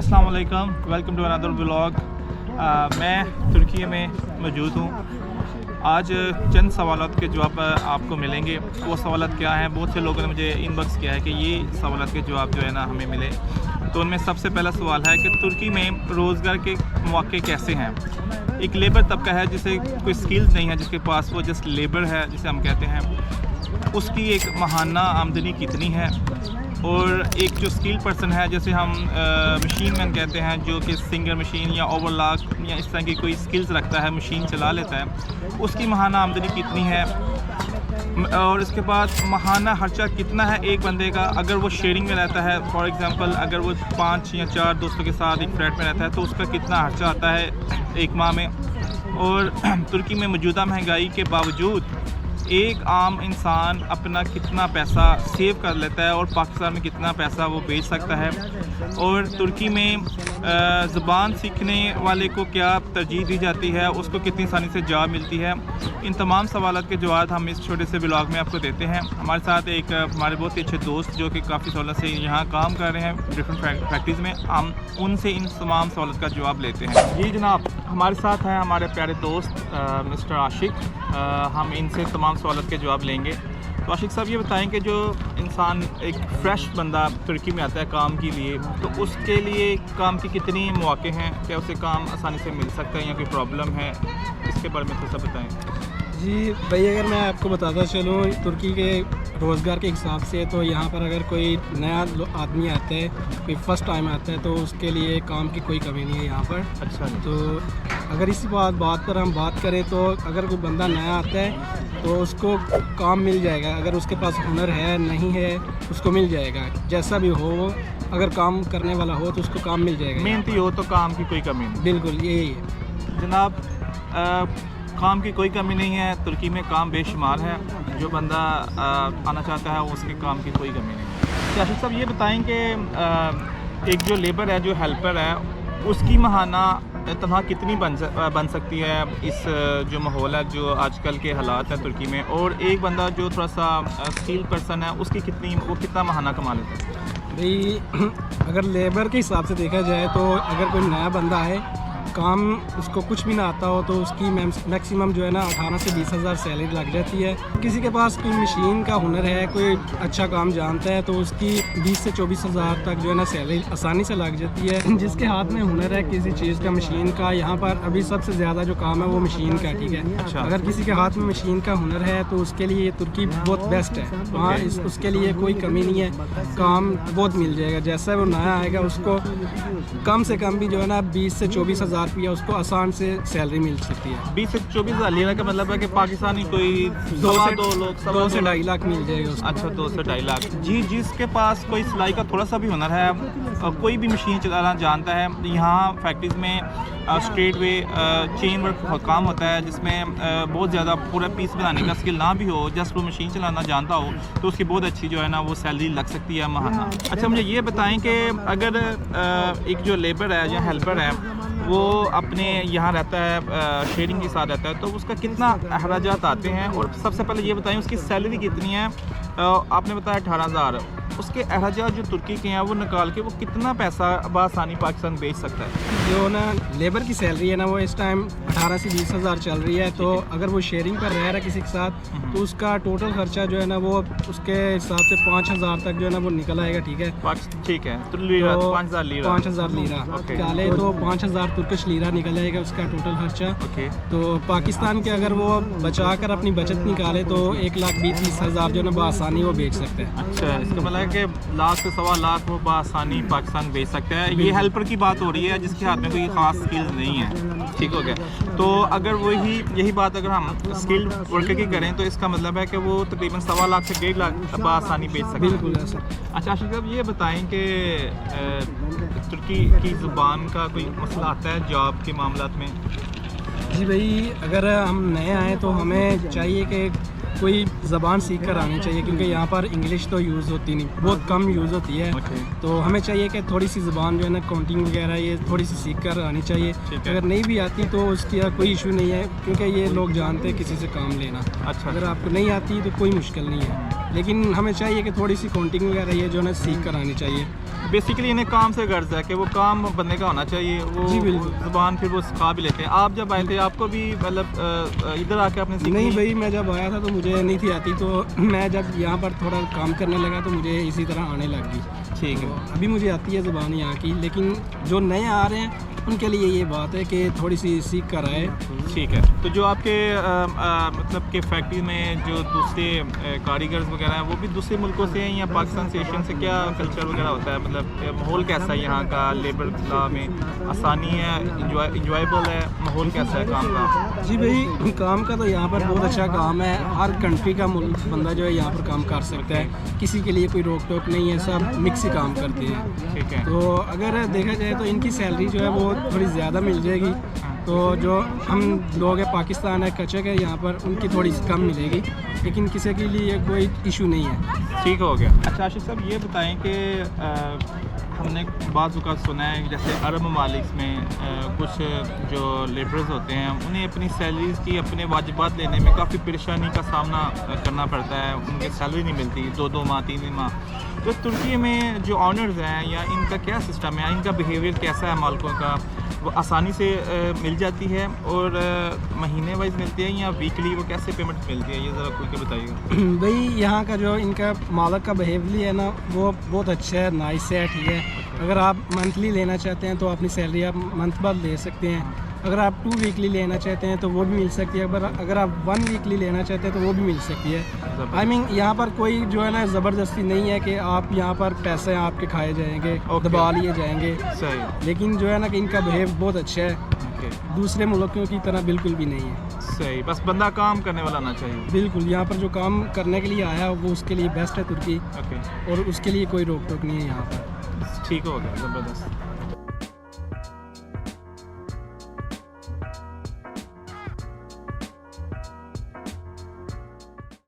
अस्सलाम वालेकुम, welcome to another vlog. मैं तुर्की में मौजूद हूँ। आज चंद सवालात के जवाब आपको मिलेंगे। वो सवालात क्या हैं? बहुत से लोगों ने मुझे इनबॉक्स किया है कि ये सवालात के जवाब जो है ना हमें मिले। तो उनमें सबसे पहला सवाल है कि तुर्की में रोज़गार के मौके कैसे हैं। एक लेबर तबका है जिसे कोई स्किल्स नहीं है, जिसके पास वो जस्ट लेबर है जिसे हम कहते हैं, उसकी एक माहाना आमदनी कितनी है। और एक जो स्किल पर्सन है, जैसे हम मशीन मैन कहते हैं, जो कि सिंगर मशीन या ओवरलॉक या इस तरह की कोई स्किल्स रखता है, मशीन चला लेता है, उसकी माहाना आमदनी कितनी है। और इसके बाद माहाना खर्चा कितना है एक बंदे का। अगर वो शेयरिंग में रहता है, फॉर एग्जांपल अगर वो 5 या 4 दोस्तों के साथ एक फ्लैट में रहता है, तो उसका कितना खर्चा आता है एक माह में। और तुर्की में मौजूदा महंगाई के बावजूद एक आम इंसान अपना कितना पैसा सेव कर लेता है और पाकिस्तान में कितना पैसा वो बेच सकता है। और तुर्की में ज़बान सीखने वाले को क्या तरजीह दी जाती है, उसको कितनी आसानी से जॉब मिलती है। इन तमाम सवालों के जवाब हम इस छोटे से ब्लॉग में आपको देते हैं। हमारे साथ एक हमारे बहुत ही अच्छे दोस्त जो कि काफ़ी सालों से यहाँ काम कर रहे हैं डिफरेंट फैक्ट्रीज़ में, हम उनसे इन तमाम सवालों का जवाब लेते हैं। जी जनाब, हमारे साथ हैं हमारे प्यारे दोस्त मिस्टर आशिक। हम इनसे तमाम सवालों के जवाब लेंगे। तो आशिक साहब ये बताएं कि जो इंसान एक फ़्रेश बंदा तुर्की में आता है काम के लिए, तो उसके लिए काम की कितनी मौके हैं, क्या उसे काम आसानी से मिल सकता है या कोई प्रॉब्लम है, इसके बारे में थोड़ा सा बताएं। जी भाई, अगर मैं आपको बताता चलूँ तुर्की के रोज़गार के हिसाब से, तो यहाँ पर अगर कोई नया आदमी आता है, कोई फ़र्स्ट टाइम आता है, तो उसके लिए काम की कोई कमी नहीं है यहाँ पर। अच्छा, तो अगर इसी बात पर हम बात करें, तो अगर कोई बंदा नया आता है तो उसको काम मिल जाएगा। अगर उसके पास हुनर है नहीं है उसको मिल जाएगा, जैसा भी हो। अगर काम करने वाला हो तो उसको काम मिल जाएगा, मेहनती हो तो काम की कोई कमी नहीं। बिल्कुल यही है जनाब, काम की कोई कमी नहीं है। तुर्की में काम बेशुमार है। जो बंदा आना चाहता है उसके काम की कोई कमी नहीं है। तो आशिक साहब ये बताएं कि एक जो लेबर है, जो हेल्पर है, उसकी माहाना तनख्वाह कितनी बन सकती है इस जो माहौल है, जो आजकल के हालात हैं तुर्की में। और एक बंदा जो थोड़ा सा स्किल पर्सन है, उसकी कितना माहाना कमा लेता है। भाई अगर लेबर के हिसाब से देखा जाए, तो अगर कोई नया बंदा है, काम उसको कुछ भी ना आता हो, तो उसकी मैक्सिमम जो है ना 18 से 20 हज़ार सैलरी लग जाती है। किसी के पास कोई मशीन का हुनर है, कोई अच्छा काम जानता है, तो उसकी 20 से 24 हज़ार तक जो है ना सैलरी आसानी से लग जाती है। जिसके हाथ में हुनर है किसी चीज़ का, मशीन का, यहाँ पर अभी सबसे ज़्यादा जो काम है वो मशीन का, ठीक है। अच्छा। अगर किसी के हाथ में मशीन का हुनर है तो उसके लिए ये तुर्की बहुत बेस्ट है। वहाँ उसके लिए कोई कमी नहीं है, काम बहुत मिल जाएगा। जैसा वो नया आएगा उसको कम से कम भी जो है ना 20 से 24 हज़ार रुपया उसको आसान से सैलरी मिल सकती है। 20 से 24 हज़ार लेने का मतलब है कि पाकिस्तानी कोई 2 से 2 से 2.5 लाख मिल जाएगा उसको। अच्छा, 2 से 2.5 लाख। जी, जिसके पास कोई सिलाई का थोड़ा सा भी हुनर है और कोई भी मशीन चलाना जानता है, यहाँ फैक्ट्रीज़ में स्ट्रेट वे चेन वर्क काम होता है, जिसमें बहुत ज़्यादा पूरा पीस बनाने का स्किल ना भी हो, जस्ट वो मशीन चलाना जानता हो, तो उसकी बहुत अच्छी जो है ना वो सैलरी लग सकती है माहाना। अच्छा, मुझे ये बताएं कि अगर एक जो लेबर है या हेल्पर है, वो अपने यहाँ रहता है, शेयरिंग के साथ रहता है, तो उसका कितना अखराजात आते हैं। और सबसे पहले ये बताएं उसकी सैलरी कितनी है। आपने बताया 18,000, उसके अखराजात जो तुर्की के हैं वो निकाल के वो कितना पैसा बआसानी पाकिस्तान बेच सकता है। जो ना लेबर की सैलरी है ना, वो इस टाइम 18 से 20 हज़ार चल रही है। तो अगर वो शेयरिंग पर रह रहा है किसी के साथ, तो उसका टोटल खर्चा जो है ना वो उसके हिसाब से 5,000 तक जो है ना वो निकल आएगा, ठीक है। ठीक है, तो 5,000 लीरा निकाले तो 5,000 तुर्किश लीरा निकल आएगा उसका टोटल खर्चा। तो पाकिस्तान के अगर वो बचा कर अपनी बचत निकाले तो 1,20,000 जो है ना बआसानी वो बेच सकते हैं। अच्छा, इसका मतलब है कि 1 लाख से 1.25 लाख वो बआसानी पाकिस्तान बेच सकते हैं। ये हेल्पर की बात हो रही है जिसके हाथ में कोई ख़ास स्किल्स नहीं है, ठीक हो गया। तो अगर यही बात अगर हम स्किल्ड वर्कर की करें, तो इसका मतलब है कि वो तकरीबन 1.25 लाख से 1.5 लाख बआसानी बेच सकते हैं। बिल्कुल ऐसा। अच्छा आशिक साहब, ये बताएं कि तुर्की की ज़ुबान का कोई मसला आता है जॉब के मामलात में। जी भाई, अगर हम नए आए तो हमें चाहिए कि कोई ज़बान सीख कर आनी चाहिए, क्योंकि यहाँ पर इंग्लिश तो यूज़ होती नहीं, बहुत कम यूज़ होती है। तो हमें चाहिए कि थोड़ी सी ज़बान जो है ना, काउंटिंग वगैरह ये थोड़ी सी सीख कर आनी चाहिए। अगर नहीं भी आती तो उसकी कोई इशू नहीं है, क्योंकि ये लोग जानते हैं किसी से काम लेना। अच्छा, अगर आपको नहीं आती तो कोई मुश्किल नहीं है, लेकिन हमें चाहिए कि थोड़ी सी काउंटिंग वगैरह ये जो है ना सीख कर आनी चाहिए। बेसिकली इन्हें काम से गर्ज है कि वो काम बंदे का होना चाहिए, वो जी, बिल्कुल। ज़ुबान फिर वो सिखा भी लेते हैं। आप जब आए थे आपको भी मतलब इधर आके आपने सीखी? नहीं भाई, मैं जब आया था तो मुझे नहीं थी आती, तो मैं जब यहाँ पर थोड़ा काम करने लगा तो मुझे इसी तरह आने लग गई। ठीक है। तो अभी मुझे आती है ज़ुबान यहाँ की, लेकिन जो नए आ रहे हैं उनके लिए ये बात है कि थोड़ी सी सीख कर आए। ठीक है। तो जो आपके मतलब कि फैक्ट्री में जो दूसरे कारीगर्स वगैरह हैं वो भी दूसरे मुल्कों से हैं या पाकिस्तान से, एशियन से, क्या कल्चर वगैरह होता है? मतलब माहौल कैसा है यहाँ का? लेबर ला में आसानी है, इंजॉयबल है, माहौल कैसा है काम का? जी भाई, काम का तो यहाँ पर बहुत अच्छा काम है। हर कंट्री का बंदा जो है यहाँ पर काम कर सकता है, किसी के लिए कोई रोक टोक नहीं है, सब मिक्स ही काम करते हैं। ठीक है। तो अगर देखा जाए तो इनकी सैलरी जो है वो थोड़ी ज़्यादा मिल जाएगी। तो जो हम लोग हैं पाकिस्तान है, कचक है यहाँ पर, उनकी थोड़ी सी कम मिलेगी, लेकिन किसी के लिए कोई इशू नहीं है। ठीक हो गया। अच्छा आशिक साहब, ये बताएं कि हमने बाज़ औक़ात सुना है जैसे अरब ममालिक में कुछ जो लेबरर्स होते हैं उन्हें अपनी सैलरीज़ की अपने वाजिबात लेने में काफ़ी परेशानी का सामना करना पड़ता है, उनकी सैलरी नहीं मिलती 2-2 माह 3 माह। तो तुर्की में जो ऑनर्स हैं या इनका क्या सिस्टम है, इनका बिहेवियर कैसा है मालिकों का? वो आसानी से मिल जाती है और महीने वाइज मिलती है या वीकली, वो कैसे पेमेंट मिलती है, ये ज़रा खुल के बताइएगा। भाई यहाँ का जो इनका मालिक का बिहेवियर है ना, वो बहुत अच्छा है, नाइस है, ठीक है। अगर आप मंथली लेना चाहते हैं तो अपनी सैलरी आप मंथ बाद ले सकते हैं। अगर आप 2 वीकली लेना चाहते हैं तो वो भी मिल सकती है। अगर आप 1 वीकली लेना चाहते हैं तो वो भी मिल सकती है। आई मीन यहाँ पर कोई जो है ना ज़बरदस्ती नहीं है कि आप यहाँ पर पैसे आपके खाए जाएंगे, दबा लिए जाएंगे। सही। लेकिन जो है ना कि इनका बिहेव बहुत अच्छा है, दूसरे मुल्कों की तरह बिल्कुल भी नहीं है। सही, बस बंदा काम करने वाला आना चाहिए। बिल्कुल, यहाँ पर जो काम करने के लिए आया है वो उसके लिए बेस्ट है तुर्की, ओके। और उसके लिए कोई रोक टोक नहीं है यहाँ पर। ठीक हो गया, ज़बरदस्त।